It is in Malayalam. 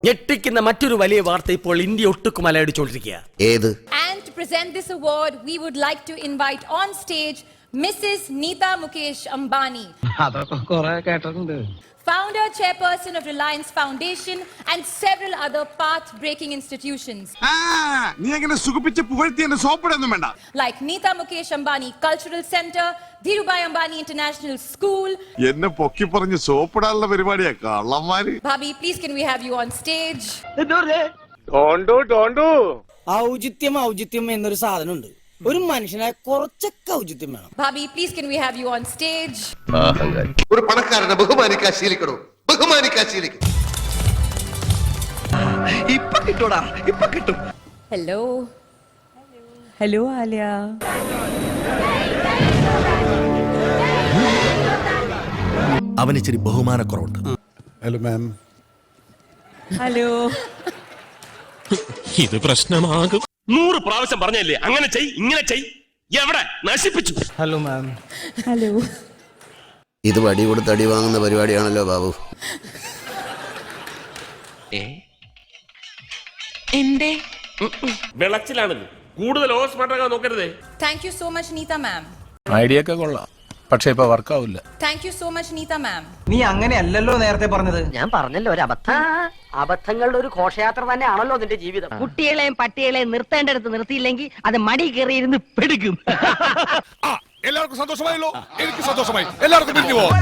ഞെട്ടിക്കുന്ന മറ്റൊരു വലിയ വാർത്ത ഇപ്പോൾ ഇന്ത്യ ഒട്ടുക്കും അലയടിച്ചുകൊണ്ടിരിക്കുക. ഏത്? And to present this award, we would like to invite on stage Mrs. Neeta Mukesh Ambani, founder, chairperson of Reliance Foundation and several other path-breaking institutions. Like Neeta Mukesh Ambani Cultural Center, Dhirubhai Ambani International School. Bhabhi, please can we have you on stage? ഔചിത്യം എന്നൊരു സാധനമുണ്ട്. ഒരു മനുഷ്യനായ കുറച്ചൊക്കെ ഔചിത്യം വേണം. Bhabhi, please can we have you on stage? ഒരു പണക്കാരനെ ബഹുമാനിക്കാൻ ശീലിക്കണോ? ബഹുമാനിക്കാൻ ശീലിക്കും. ഇപ്പൊ കിട്ടൂടാ, ഇപ്പൊ കിട്ടും. Hello. Hello, Alia. അവനിച്ചിരി ബഹുമാനക്കുറവുണ്ട്. Hello ma'am. Hello. ഇത് പ്രശ്നമാകും. 100 പ്രാവശ്യം പറഞ്ഞല്ലേ അങ്ങനെ ചെയ് ഇങ്ങനെ ചെയ്, എവിടെ നശിപ്പിച്ചു. Hello ma'am. Hello. ഇത് വടി കൊടുത്ത് അടി വാങ്ങുന്ന പരിപാടിയാണല്ലോ ബാബു. വെളച്ചിലാണത്, കൂടുതൽ ഓസ്മാട്ടാകാൻ നോക്കരുതേ. Thank you so much, Neeta ma'am. Idea ഒക്കെ കൊള്ളാം, പക്ഷെ ഇപ്പൊ വർക്കാവില്ല. Thank you so much, Neeta ma'am. നീ അങ്ങനെയല്ലല്ലോ നേരത്തെ പറഞ്ഞത്. ഞാൻ പറഞ്ഞല്ലോ ഒരു അബദ്ധങ്ങളുടെ ഒരു ഘോഷയാത്ര തന്നെയാണല്ലോ നിന്റെ ജീവിതം. കുട്ടികളെയും പട്ടികളെയും നിർത്തേണ്ടടുത്ത് നിർത്തിയില്ലെങ്കിൽ അത് മടി കയറിയിരുന്ന് പെടുക്കും. എല്ലാവർക്കും സന്തോഷമായല്ലോ. എനിക്ക് സന്തോഷമായി. എല്ലാവർക്കും പിരിഞ്ഞു പോവാം.